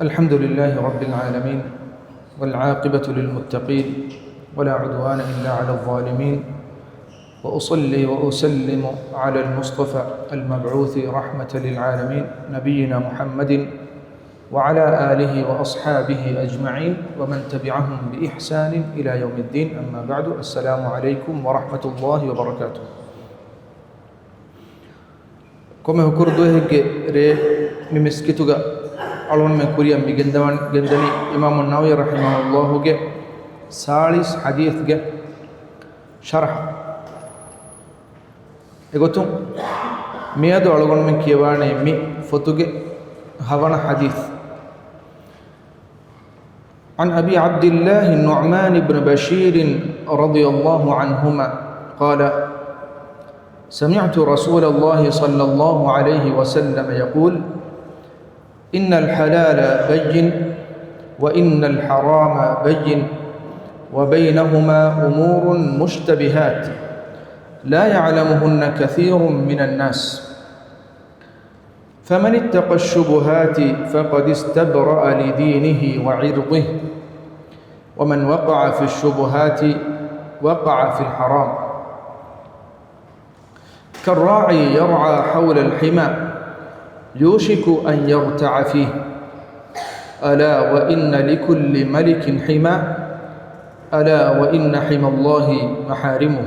الحمد لله رب العالمين والعاقبة للمتقين ولا عدوان إلا على الظالمين وأصلي وأسلم على المصطفى المبعوث رحمة للعالمين نبينا محمد وعلى آله وأصحابه أجمعين ومن تبعهم بإحسان إلى يوم الدين أما بعد السلام عليكم ورحمة الله وبركاته كما هكردو هيك ري ممسكتوغا ألون من كوريا ميجندني إمام النووي رحمه الله جه سالس حديث جه شرح يقولون ميادو ألون من كيواني مي فتوجه هوانا حديث عن أبي عبد الله النعمان بن بشير رضي الله عنهما قال سمعت رسول الله صلى الله عليه وسلم يقول إن الحلال بين وإن الحرام بين وبينهما أمور مشتبهات لا يعلمهن كثير من الناس فمن اتقى الشبهات فقد استبرأ لدينه وعرضه ومن وقع في الشبهات وقع في الحرام كالراعي يرعى حول الحمى يوشك أن يرتع فيه ألا وإن لكل ملك حمى ألا وإن حمى الله محارمه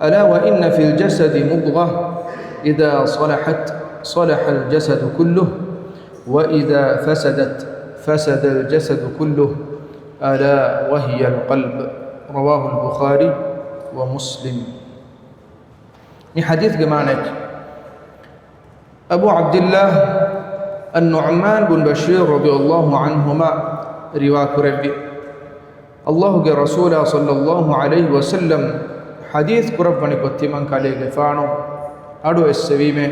ألا وإن في الجسد مضغة إذا صلحت صلح الجسد كله وإذا فسدت فسد الجسد كله ألا وهي القلب رواه البخاري ومسلم من حديث جمانك أبو عبد الله النعمان بن بشير رضي الله عنهما رواك ربي الله رسول صلى الله عليه وسلم حديث قرباني قتمان كالي غفانو أدو السويمة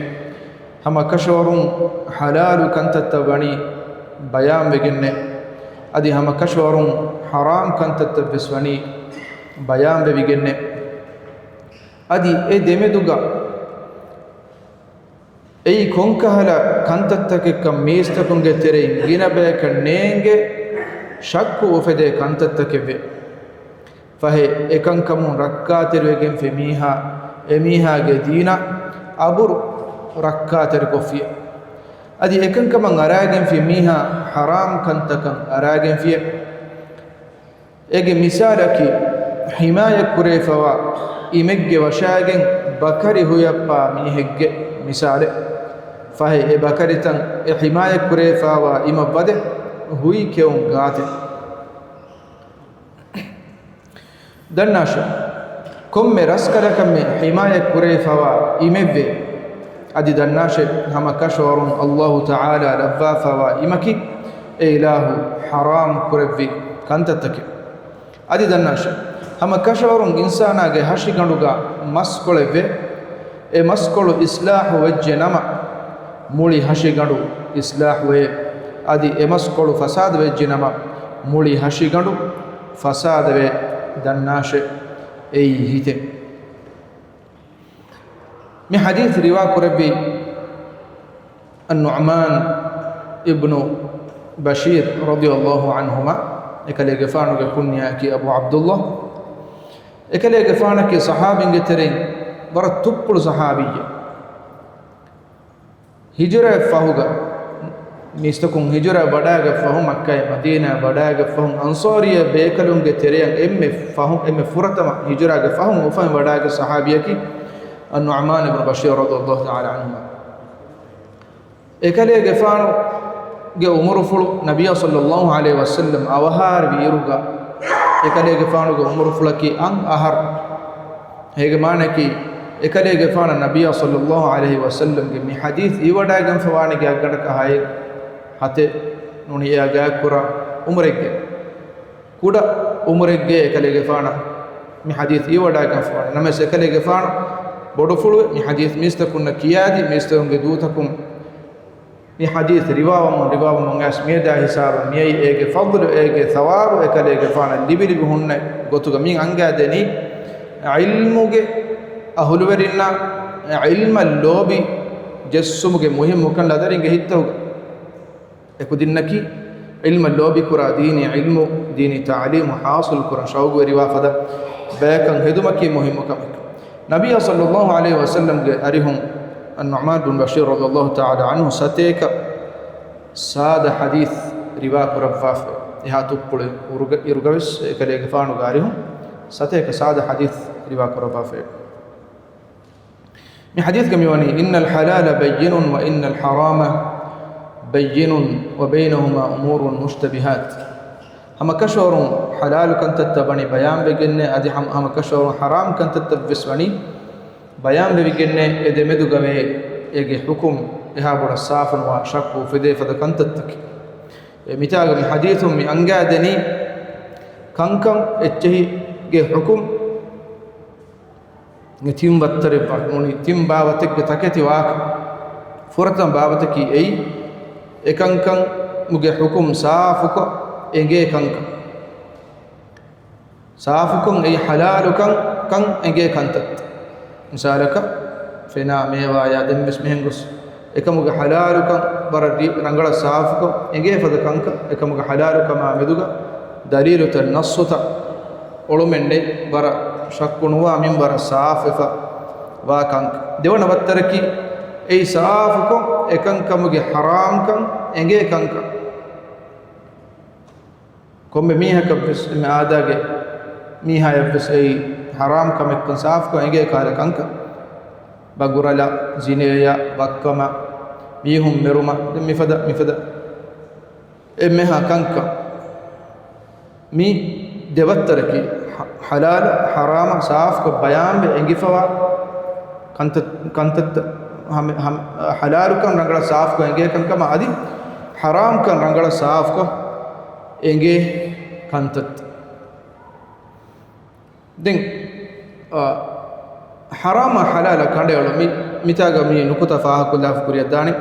هما كشورون حلال كانت تبني بيان بجنة أدي هما كشورون حرام كانت تبسوني بيان بجنة أدي دمدوغا أي كونكهلا كانت تككم ميستكون جترين جنبك نينج شك وفده كانت تكبه فهي إكان كمون ركاتر وجن في ميها جدينا أبور ركاتر كفيه أدي إكان كمان أراجن في ميها حرام كانت كم أراجن فيه إجي مثالك حماية كريفوا إمج وشاجن بكري هو يبقى ميهج مثاله فهي بكرتن حماية كريفا وإما بده هوي كيوم قاتل دناشا كم رسكلا كم حماية كريفا وإما به أدي دناشا هم كشورون الله تعالى لبافا وإمكي إله حرام كريفي كانت تكي أدي دناشا هم كشورون إنسانا جه هشي كندوغا مسكولة به مسكولو إصلاح وجه نما مولي هشي غندو إصلاح و أدي مسكولو فساد وجه نما مولي هشي غندو فساد و دناش أي هيته من حديث رواك ربي النعمان ابن بشير رضي الله عنهما إكالي غفانو كنيا كي أبو عبد الله إكالي غفانا كي صحابين ترين برا تقبل صحابية هجرة فهوغا ميستكون هجرة بداغا فهم مكة مدينة بداغا فهم أنصارية بيكالون تريان إم فرطما هجرة فهم وفهم بداغا صحابية كي النعمان بن بشير رضي الله تعالى عنهما إكالي غفانو جاء عمر فلو نبي صلى الله عليه وسلم أوهار بيروغا إكالي غفانو جاء عمر فلو كي أن أهر هيك معنى كي إكالي غفانا نبي صلى الله عليه وسلم من حديث إيودا غن فواني غاغدك هاي حتى نوني يا كورا عمرك كودا عمرك إكالي غفانا من حديث إيودا غن فواني نمس إكالي غفانا بودفلو من حديث ميستكون كيادي ميستكون غدوتكم من حديث رواو من اسمي دا حساب مي إيك فضل إيك ثواب إكالي غفانا لبيري بهن غوتو من أنغادني علمه أهلورنا علم اللوبي جسمه مهم كان لدرين جهته ekudinaki ilma lobi kura dini ilmu dini ta'lim hasil kura shawgu riwafada bakan hedumaki muhimmu kamek nabiy sallallahu alaihi wasallam ge arihum an-nu'man bin bashir radiyallahu ta'ala anhu sateka sada hadith riwa kurafaf eha tuppule irugavis ekalege faanu garihum sateka sada hadith riwa kurafaf mi hadith gamiwani innal halala bayyinun wa innal harama bayyinun wa baynahuma umurun mushtabihat hama kashorun halal kan tattabani bayan begenne adi hama kashorun haram kan tattabiswani bayan begenne ede medugame ege hukum eha bora safan wa shakku fide fada kan tattak mitaga mi hadithum mi angadani kankam etchi ge hukum ngitim battare pakuni tim bawatek ge taketi wa furatan babataki ei ekankan muge hukum saafuko enge kankan saafukon ei halalukan kan enge kantat misalaka fena mewa ya dembes mehengus ekamuge halalukan baradi rangala saafuko enge fada kanka ekamuge halaluka ma meduga dalilu tan nassuta olumenne bara shakkunuwa min bara saafifa wa kanka devana wattaraki ei saafuko ekankamuge haram kan enge kanka komme miha kabis me adage miha yabis ei haram kam ekkan saafuko enge kala kanka bagurala zineya bakkama mihum meruma mifada emmeha kanka mi devattaraki halal harama saafuko bayan be engifawa kantat हम हलाल का रंगड़ा साफ करेंगे कम कम आदि हराम का रंगड़ा साफ को एंगे कंतत दिन हराम हलाल कांडे वालों मितागा मी नुकुता फाह कुल्लाफ कुरिया दानी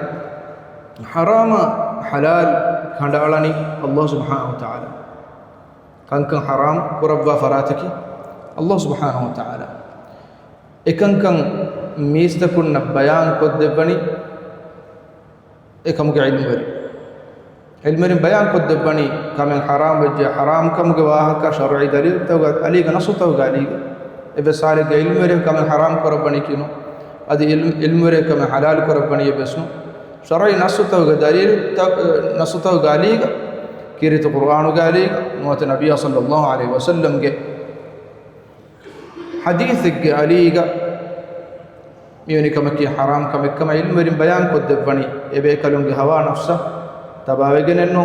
हराम हलाल कांडा वालानी अल्लाह सुब्हानहु व तआला कंकं हराम कुरब्वा फरातकी अल्लाह सुब्हानहु व तआला एकंकं मीस्तकुन्न बयान कोद्देबनी एकमुगे इल्मरी बयान कोद्देबनी कमें हराम वजह हराम कमुगे वाहका शरई दलील तवगा अलीगा नसुतवगा अलीगा एबे सालिगे इल्मरी कमें हराम कोरबनी किनो अदि इल्मरी कमें हलाल कोरबनी एबेस्नु शरई नसुतवगा दलील नसुतवगा अलीगा किरित कुरानुगा अलीगा मोत नबी सल्लल्लाहु अलैहि वसल्लम के हदीस के अलीगा मियोनी कमकी हराम कम इल्मरी बयान कोद्देबनी एबे कलुंगे हवा नफ्सा तबावेगेनेन्नो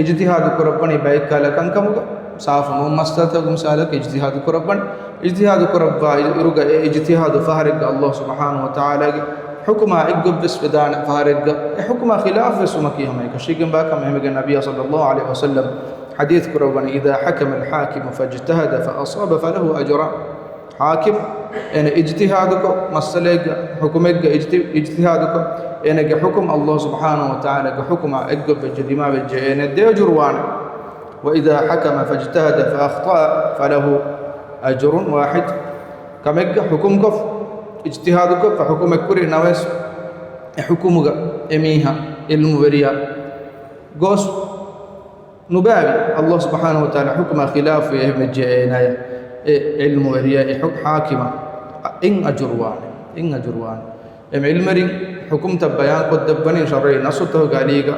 इज्तिहाद कोरबनी बैकाल कंकमुग साफ मुमस्तत गुमसालक इज्तिहाद कोरबनी इज्तिहाद कोरब्बा इरुगा इज्तिहाद फहरग अल्लाह सुब्हानहु व तआला हुक्मा इग्गबिस विदान फहरग हुक्मा खिलाफ सुमकी हमें कशिगम बाकम हमें नबी सल्लल्लाहु अलैहि वसल्लम हदीस कोरबनी इदा हकम अल हाकिम फजतहद फअसाब फलहु अजरान हाकिम एने इज्तिहाद को मसले हुक्म इज्तिहाद को एने के हुक्म अल्लाह सुब्हानहु व तआला के हुक्म अगब जदिमा वजे एने दे जुरवान व इذا حكم فاجتهد فاخطا فله اجر واحد कमेग हुक्म को इज्तिहाद को हुक्म कुरी नवस हुक्म ग एमीहा इल्म वरिया गोस नुबावी अल्लाह सुब्हानहु व तआला हुक्म खिलाफ ये मजेना इल्म वरिया हाकिमा इन अजुरवान एम इल्मरी हुकुम तब बयान को दब्बनी शरई नसुतो गालीगा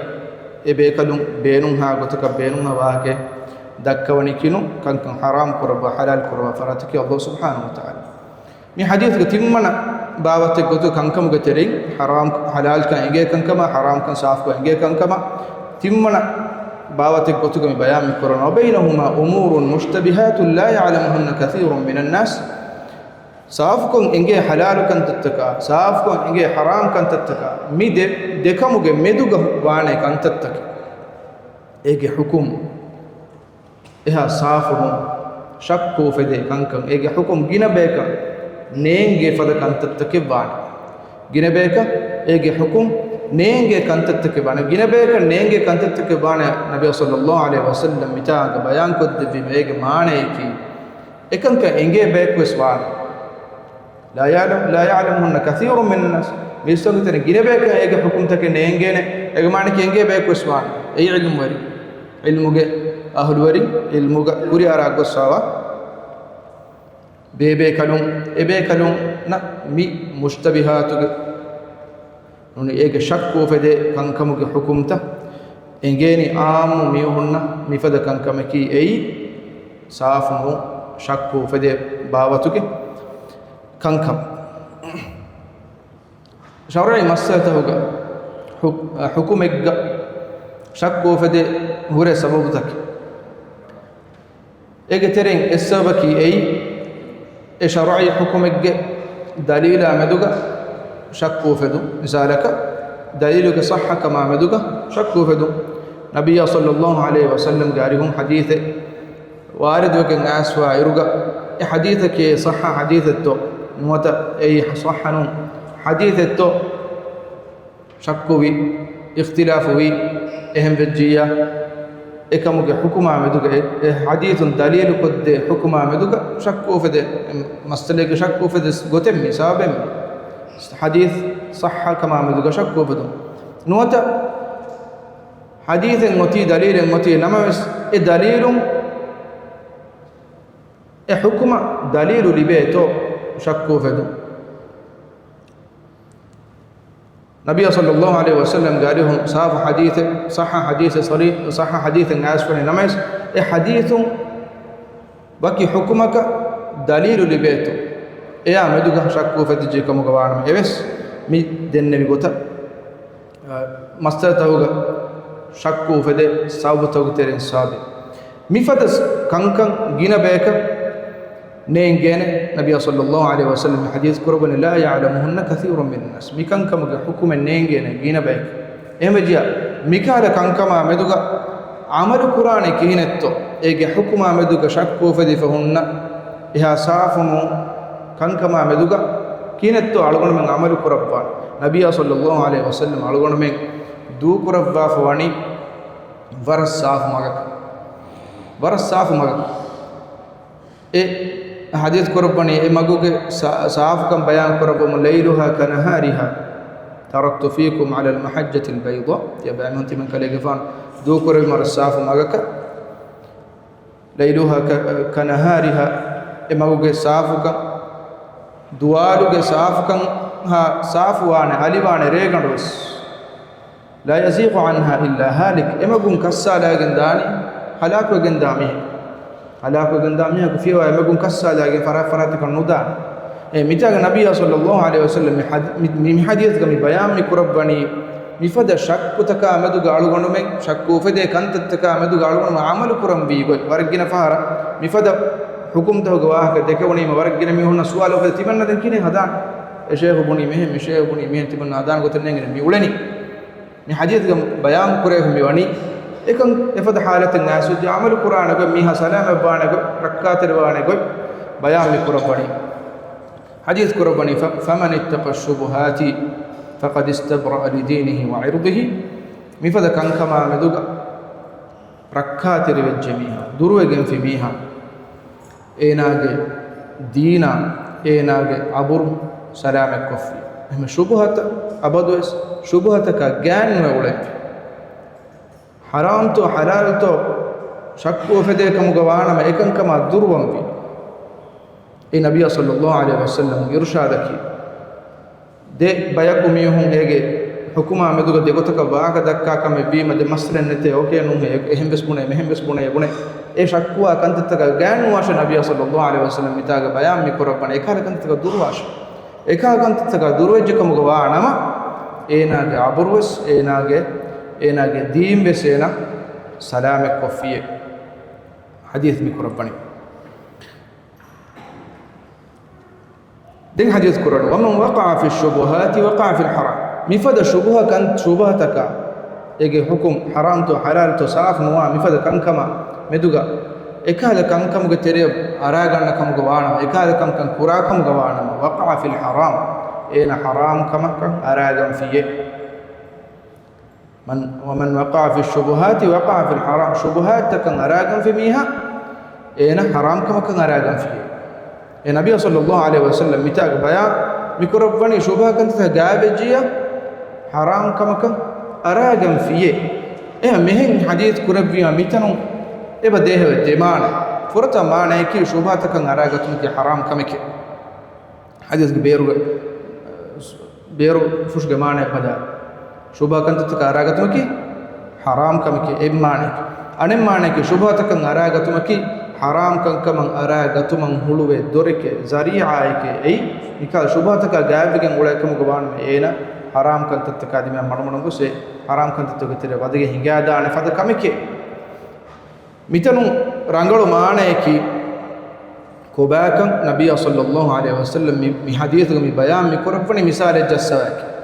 ए बेकलुं बेनुं हा गोतक बेनुं वाके दक्कवनी किनु कंकं हराम कुरबा हलाल कुरबा फरातकी अल्लाह सुब्हानहु व तआला मी हदीस के तिम्मना बावते गोतु कंकम गतेरी हराम हलाल का एंगे कंकमा हराम का साफ को एंगे कंकमा तिम्मना बावते गोतु के बयान में कुरान बैनहुमा उमूरुन मुश्तबिहातुन ला यअलमुहुन्ना कसीरुन मिनन नास साफ को इंगे हलाल कन तत्तका साफ को इंगे हराम कन तत्तका मी देखमुगे मेदुग वाणे कन तत्तक एगे हुकुम एहा साफ हो शक्को फदे कंकं एगे हुकुम गिनबेक नेंगे फद कन तत्तके वाणे गिनबेक एगे हुकुम नेंगे कन तत्तके वाणे गिनबेक नेंगे कन तत्तके वाणे नबी सल्लल्लाहु अलैहि वसल्लम मिताग बयान को दिबि एगे माणे की एकंक इंगे बेक वाणे لا يعلمهن كثير من الناس بيستغتن गिने बेक एक हुकुम तक नेंगे ने एक मान के इंगे बेक स्वान أي علم وري علمك أهل وري علمك كوري أراغو سوا بيبي كلون نا مي مشتبهاتك نون إيك شك وفدي كنكمك حكمته إنجيني عام ميوهنا مفد كنكمكي أي صافمو شك وفدي باوتك كنكم شرعي مسألة حكمك شك وفدي هو سببتك إيك ترين السببكي أي شرعي حكمك دليل أمدك شك وفدو مثالك دليلك صح كما أمدك شك وفدو نبي صلى الله عليه وسلم قارهم حديث وارد وكن أسوأ يرقى حديثك صح حديث التو نوت أي صح نون حديث التو شك وي اختلاف وي اهم بجية إكمل حكم عمدك حديث دليل قد حكم عمدك شك وفد مستلك شك وفد قتم سابم حديث صح كما عمدك شك وفد نوت حديث متي دليل متي نمس دليل حكم دليل لبيته شك وفد نبي صلى الله عليه وسلم قال لهم صاف حديث صح حديث صريح صح حديث الناس فني نمس حديث بقي حكمك دليل لبيته يا مدوغا شك وفتجي كم غوان ايس مي دن نبي غوتا مستتوغا شك وفده صوبتوغ ترين صاب مي فتس كنكن غينا بيك نين نبي صلى الله عليه وسلم حديث قربن لا يعلمهن كثير من الناس ميكان كم حكم نين جينا بيك ايمجيا ميكال كان كما مدوغا عمل قران كينتو ايغ حكم مدوغا شك وفدي فهن يا صافمو كان كما مدوغا كينتو علغون من عمل قربان نبي صلى الله عليه وسلم علغون من دو قربا فواني ورصاف مغك حديث قرباني مغوك صاف كم بيان قربهم ليلها كنهارها تركت فيكم على المحجة البيضاء يا بيان انت من كليغفان دو قرب مر صاف مغك ليلها كنهارها مغوك صاف كم دوالوك صاف كم ها صاف وان علي وان ريغندوس لا يزيغ عنها الا هالك مغون كسالا گنداني هلاك گندامي هلاك گندامي في مغون كسالا گن فرات كنودا ميتاغ نبي صلى الله عليه وسلم من حديث كم بيان قرباني مفد شك تكا مدو غالو گنو مي شك فدي كنت تكا مدو غالو گنو عمل قرم بي ورگنا فارا مفد حكم تو گواه دكوني ورگنا مي هون سوال او تيمن دن كيني هدان شيخ بني مهم شيخ بني مهم تيمن هدان گتنين مي ولني ني حديث كم بيان قره مي وني එකන් එපද حالتෙන් ඇසුදි අමල කුරානක මිහ සලාම බානක රක්කාතර බානක බයාන් කුරබණි حديث قرباني فمن اتقى الشبهات فقد استبرأ لدينه وعرضه مفد كان كما مدوغ ركاتر الجميع دروغن في ميها ايناغ دينا ايناغ عبر سلام الكفي هم شبهات ابدوس شبهتك جان ولا حرام تو حلال تو شك وفدكم غوانا ما اكن كما دروم بي اي نبي صلى الله عليه وسلم ارشادك دے بيكم يهم هيگه حكما مدوغ دگوتك باغ دکا كم بي مد مسلن نته اوكي نو اهم بس بونه مهم بس بونه بونه اي شكوا كنتتك گان واش نبي صلى الله عليه وسلم متاغ بيان مي قربن اكال كنتتك درواش اكال كنتتك دروجكم غوانا ما ايناگه عبروس ايناگه دين بسينا سلام كفيه حديث مي قربن دين حديث قرآن ومن وقع في الشبهات وقع في الحرام مفاد الشبهة كانت شبهتك يجي حكم حرام تو حلال تو صاف نوا مفاد كان كما مدوغا إكال كان كم قتريب أراغنا كم قوانا إكال كم كان كرا كم قوانا وقع في الحرام إن حرام كما كان أراغن فيه ومن وقع في الشبهات وقع في الحرام شبهات كان أراغن في ميها إن حرام كما كان أراغن فيه النبي صلى الله عليه وسلم متاق بيان ميكروباني شبهة كنت غابجية حرام كما كان أراغم فيه mehen hadith kurabbiya mitanu eba dehe demana furata maana ki shubhatakan aragatun ki haram kamike hadith ge beru fushge maana pada shubhakan taka aragatun ki haram kamike em maana anem maana ki shubhatakan aragatun ki haram kan kaman aragatun huluwe dorike zari'a eke ei nikal shubhataka gavigen ulakamu gwan ena haram kan taka dime manumunu se haram kan taka tere wadige hinga daane fada kamike mitanu rangalu maaneki kobakan nabiy sallallahu alaihi wasallam mi hadith mi bayan mi korapani misale jassawaki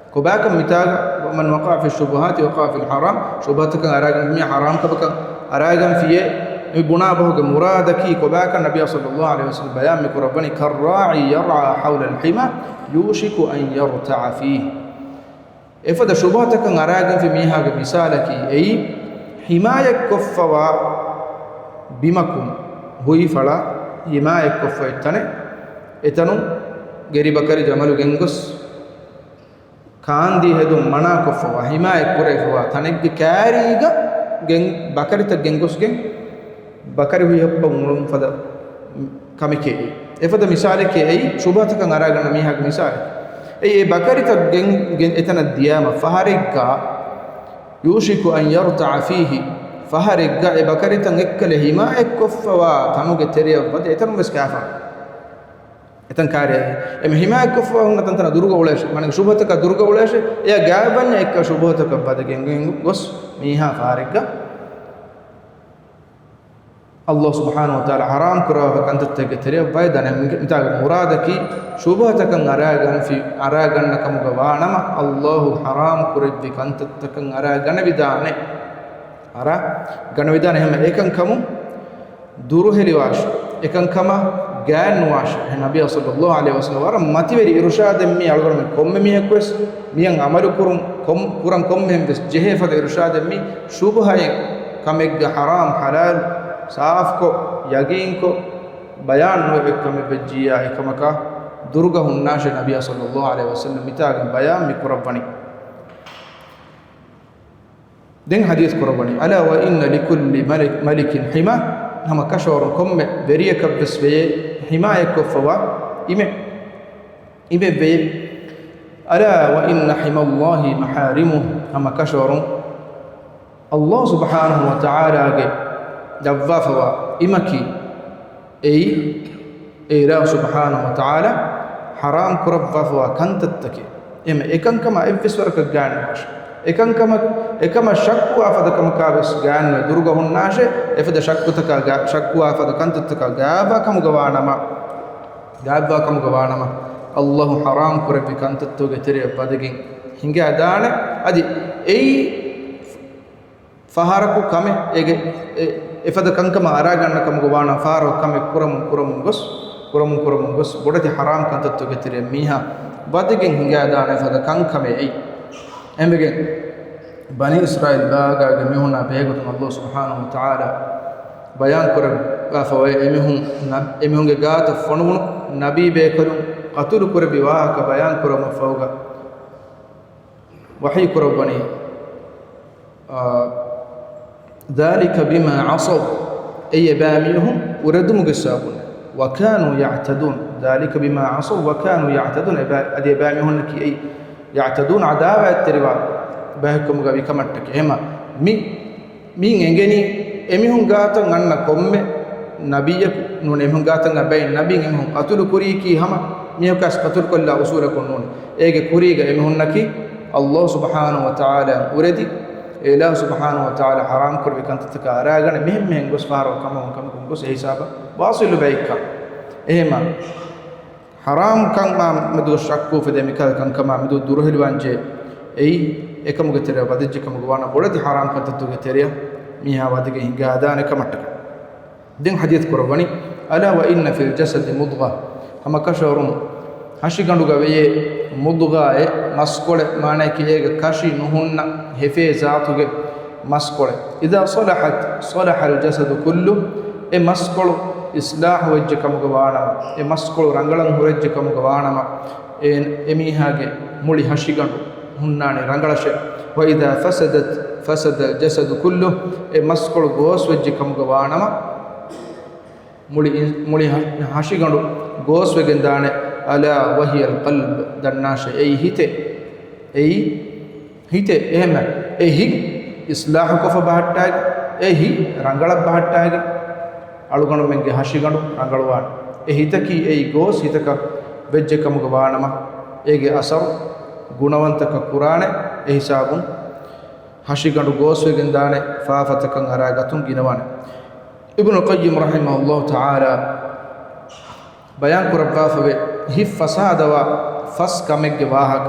kobakan mitaga man waqa fi shubuhat waqa fi haram shubhatakan aragan mi haram kabaka aragan fiye mi buna bahuge muradaki kobakan nabiy sallallahu alaihi wasallam bayan mi korapani karra'i yar'a hawla al-hima yushiku an yarta'a fihi efada shubhatakan aragan fi mihaga misalaki ei himayek koffawa bimakum hui fala himayek koffa ettane etanu geri bakari jamalu gengos kaandi hedum mana koffawa himayek kurefa tanegge kaariga gen bakari ta gengos gen bakari hui heppa mulum fada kamike efada misaleke ei shubhatakan aragan mihaga misale ei bakari ta gen etana diyama faharigga yushiku an yarta'a fihi faharigga e bakaritan ekkale hima ekkoffa tanuge teriya wade etan mes kafa etan kare em hima ekkoffa hunna tantana durga ulesh manen shubhataka durga ulesh ya gaban ekka shubhataka badegen gos miha faharigga Allah subhanahu wa ta'ala haram kurawa kantattege teriya baydane mita muradaki shubhatakan aragan nakamuga wanama Allahu haram kuribbi kantattakan aragan vidane ara gana vidane hema ekan kamu duru heliwash ekan kama gan wash nabiy sallallahu alaihi wasallam waram mativeri irshad mi algorme komme mi ekes miyan amalu kuran komme bes jehefada irshad mi shubhaye kamegga haram halal saaf ko yaqeen ko bayan no ekame bejjiya ekamaka durga hunnashe nabiy sallallahu alaihi wasallam mitaga bayan mi kurabani den hadith kurabani ala wa inna likulli malikin hima hama kashor komme beriya kabbes be himaya ko fawa ime be ala wa inna hima allah maharimu hama kashor Allah subhanahu wa ta'ala ge dabbafawa imaki ila subhanahu wa ta'ala haram kurabbafawa kantattake ema ekan kama evviswarka gaannash ekan kama shakku afada kama kabes gaanna durga hunnashe efada shakku afada kantattaka gaaba kama gawanama Allah haram kurabbi kantattoge tere badagin hinga daane adi faharaku kame ege efada kankama araganna kamugo wana faro kame kuram gos bodati haram kantatto getire miha badigen hinga dana efada kankame embegen bani israil baga ge mihuna begut Allah subhanahu wa ta'ala bayan kuram afawe emihun ge gata fonun nabi be kurum qatul kurbi wa ka bayan kuram fawga wahi kurabani ذلك بما عصوا أي باميهم وردوا مقسابون وكانوا يعتدون ذلك بما عصوا وكانوا يعتدون أدي باميهم كي أي يعتدون عداوة التربا بهكم غبي كمتك هما مين إنجني إميهم غاتا غنى كم نبيك نون إميهم غاتا غبين نبي إميهم قتل كوريكي هما ميهم كاس قتل كل أسورة نون إيجي كوريكا إميهم نكي الله سبحانه وتعالى وردي إله سبحانه وتعالى حرام كربي كانت تكاراغن مهم غوس فارو كم غوس حساب واصل بيك ايما حرام كان ما مدو شكو في دمكال كان كما مدو دروه لوانجه اي ekam getere badijje kam gwana bolati haram kantattu geteriya miha wadige hingaadane kamatta den hadith korwani ala wa inna fil jasadi mudghah kama kasharum hashi ganduga weye mudgha e maskole maana kiyega kashi nuhunna hefe zaatuge maskole idha salaha al jasadu kullu e maskolo islah wajje kamuga waanama e maskolo rangalan hurejje kamuga waanama e emihage muli hashi gandu hunnane rangalashe wa idha فسد الجسد كله مسكول غوس وجه كمغ وانما مولي هاشيغندو غوس وگندانه الا وهي القلب دناش اي هيته එහෙම එහි ඉස්ලාහ කොෆ බහට්ටාගේ එහි රංගල බහට්ටාගේ අලුගණු මෙන්ගේ හෂිගණු රංගලවාන ඒ හිතකි ඒ ගෝස් හිතක වෙජ්ජ කමුග වානම ඒගේ අසර් ගුණවන්තක කුරානේ ඒ හිසාබුන් හෂිගණු ගෝස් වෙගෙන් දානේ ෆාෆතකන් අරාගතුන් ගිනවානේ ඉබ්නු කයිම් රහිමහුල්ලාහ් තාලා බයන් කුරබ්බාෆවේ හි ෆසාදවා ෆස් කමෙක්ගේ වාහක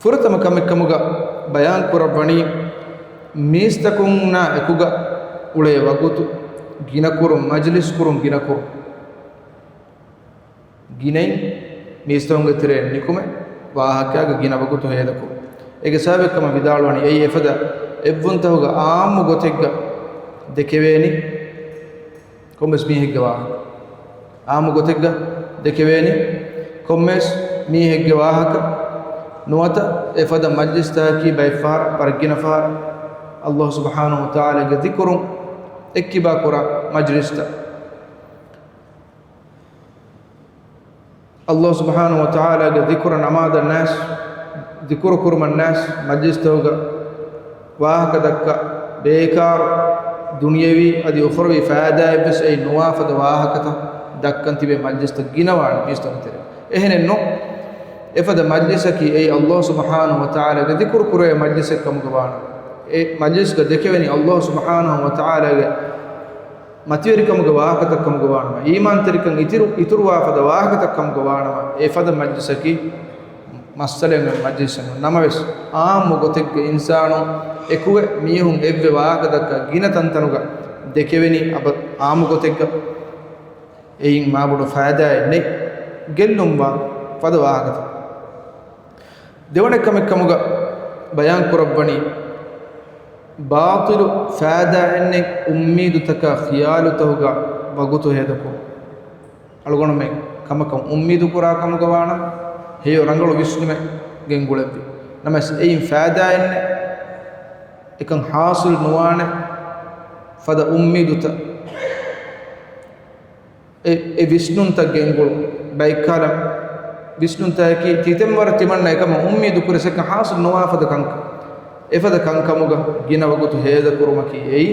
ಫುರತಮ ಕಮೆಕ್ಕಮುಗ ಬಯಾನ್ ಕುರಬಣಿ ಮೀಸ್ತಕುಂನ ಎಕುಗ ಉಳೆಯ ವಗುತು ಗಿನಕುರು ಮಜ್ಲಿಸ್ ಕುರುಂ ಗಿನಕುರು ಗಿನೈ ಮೀಸ್ತಂಗ ತಿರೆ ನಿಕುಮೆ ವಾಹಕ್ಯಾಗ ಗಿನ ವಗುತು ಹೇದಕು ಏಗೆ ಸಾಬೆಕ್ಕಮ ವಿದಾಳವಣಿ ಐ ಎಫದ ಎವ್ವಂತಹುಗ ಆಮು ಗೊತೆಗ್ಗ ದೆಕೆವೇನಿ ಕೊಮ್ಮೆಸ್ ಮೀಹೆಗ್ಗ ವಾಹಕ ಆಮು ಗೊತೆಗ್ಗ ದೆಕೆವೇನಿ ಕೊಮ್ಮೆಸ್ ಮೀಹೆಗ್ಗ ವಾಹಕ نوتا افدا مجلس تاكي بايفار برجنا فار الله سبحانه وتعالى ذكر اكبا كرا مجلس تا الله سبحانه وتعالى ذكر نماذج الناس ذكر كرم الناس مجلس توغا واهكدك بيكار دنيوي ادي اخروي فائده بس اي نوافد واهكتا دكنتي به مجلس تجينوان ميستنتر اهن نو افد مجلسكي اي الله سبحانه وتعالى ذكر كره مجلسك كم غوانا اي مجلسك دكوني الله سبحانه وتعالى متيركم غواكت كم غوانا ايمان تركن اتر وافد واهكت كم غوانا افد مجلسكي مسلم مجلس نموس عام غتك انسانو اكو ميهم اف واهكت گින තන්තනුග دكوني اب عام غتك اين ما بده فائدة ني ගෙල්ලුම් වා පද واهكت දෙවන කමක බයන් කුරබ්බනි බාතිලු ෆාදාන්නේ උම්මීදු තක ඛියාලු තහුග වගුතු හේදකු අලගොණ මේ කමක උම්මීදු කුරා කමක වාන හේ රංගල විශ්නුමේ ගෙන්ගුලෙපි නමස් එයින් ෆාදාන්නේ එකන් හාසිල් නුවාන ෆද උම්මීදු ත ඒ විශ්නුන් ත ගෙන්ගුල බයිකාලම් විෂ්ණු තයකි තිතෙම්වර තිමන්න එකම උම්මීදු කුරසක හාසු නවාෆද කංක එෆද කංකමුග ගිනවගුතු හේද කුරුමකි එයි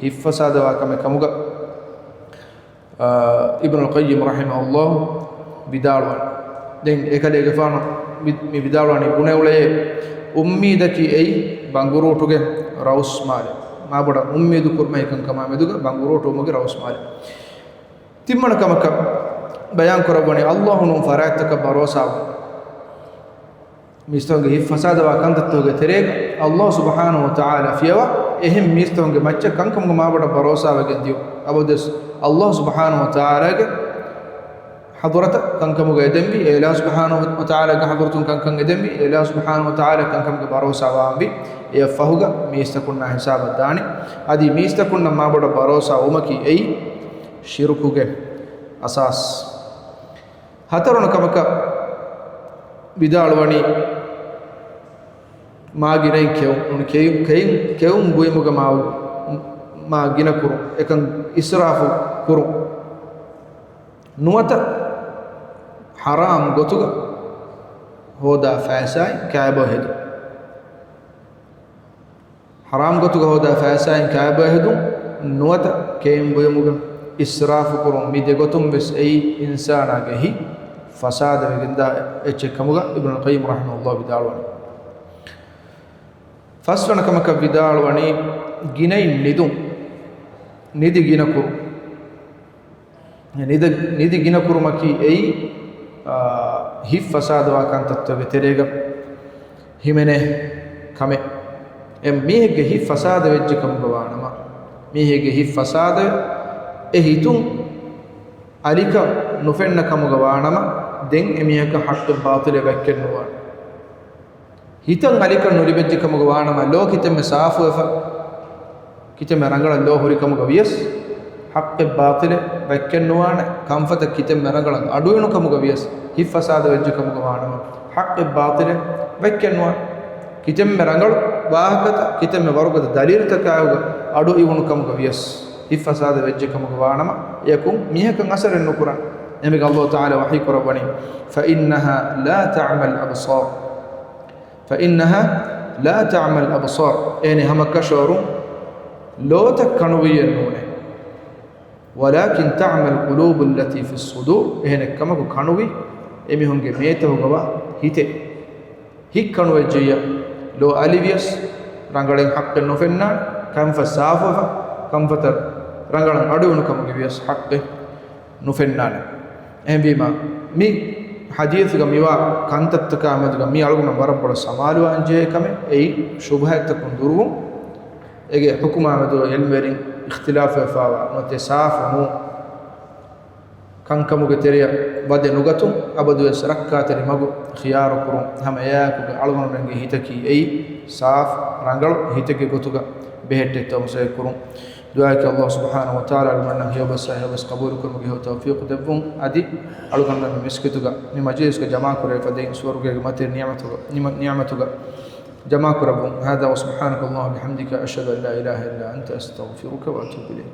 හිෆ්ෆසාද වාකම කමුග ඉබ්නුල් කයිම් රහිමහුල්ලාහ් විදාලවන් දැන් එකලේ ගෆාන මේ විදාලවනි ගුණවලේ උම්මීදකි එයි බංගුරුටුගේ රවුස් මාල මාබඩ උම්මීදු කුර්ම එකං කම මෙදුග බංගුරුටු මුගේ රවුස් මාල තිම්මන කමක बयान करबने अल्लाह नु फरायतक भरोसा मिस्तोंगे हि फसाद वा कंततोगे तेरेग अल्लाह सुब्हानहु व तआला फियवा एहिम मिस्तोंगे मच्च कंकम माबड भरोसा वगे दियो अबदस अल्लाह सुब्हानहु व तआला के हदरत कंकम गे दंबी इलाह सुब्हानहु व तआला के हदरतुन कंकम गे दंबी इलाह सुब्हानहु व तआला कंकम के भरोसा वांबी ये फहुगा मिस्तकुन्ना हिसाब दानी आदि मिस्तकुन्ना माबड भरोसा उमकी एई शिरकुगे असास हतरण कमक विदालवणी मागिनै केव बुयमुग माव मा गिन कुरु एकं इसराफ कुरु नुवत हराम गोतुग होदा फैसाय कायब हेदु हराम गोतुग होदा फैसाय कायब हेदु नुवत केव बुयमुग इसराफ कुरु मिदे गोतुम बिस ऐ इंसानागे ही फसाद वेगिंदा एचे कमुगा इब्नुल कय्यिम रहमहुल्लाह विदालवणी फस्वन कमक विदालवणी गिनै निदु निदि गिनकुरु निदि गिनकुरु मकी ऐ hi fasad wa kantatwe terega himene kame em mihege hi fasad wejje kam gawanama mihege hi fasad e hitun alika nufenna kam gawanama den emiheka haqqe baatile gakkennuwa hitan alika nuribejje kam gawanama lokiteme saafu efa kiteme rangala lo hori kam gawiyas haqqe baatile gakkennuwana kamfata kiteme rangala aduwenu kam gawiyas hi fasad wejje kam gawanama haqqe baatile gakkennuwa kitemme rangal wahakata kitemme warugada dalilta kaawga adu iwunu kamuga vias ifasada vejje kamuga waanama yakum mihakan asaren nukuran emig Allah taala wahi korabani fa innaha la ta'mal absar ene hamakashoru lota kanuwiyen nune walakin ta'mal qulub allati fi as-sudur ene kamagu kanuwi emi honge meta hogawa hite hikkanuwe jiya lo alivias rangalen haqqe nofenna kamfa safafa kamfata rangalan adunu kamuge vias haqqe nofenna embima mi hadith ga miwa kantattaka amaduga mi alguna barabbola samalu anje kame ei shubhat kunduru ege hukuma amadu ilmerin ikhtilaf fawa note safamu kankamuge teriya bade nugatum abadu sarakka teri magu khiyaru kurum hamayaku alguna range hitaki ei saf rangal hitake gotuga behette tawse kurum دعاء الله سبحانه وتعالى لمن هي بس قبولكم وجه توفيق دبون ادي aluganda miskituga ni majlis ka jamaa kore fadin swarge mate ni'matuga jamaa korabun hada wa subhanaka allah bihamdika ashhadu an la ilaha illa anta astaghfiruka wa atubu ilayk.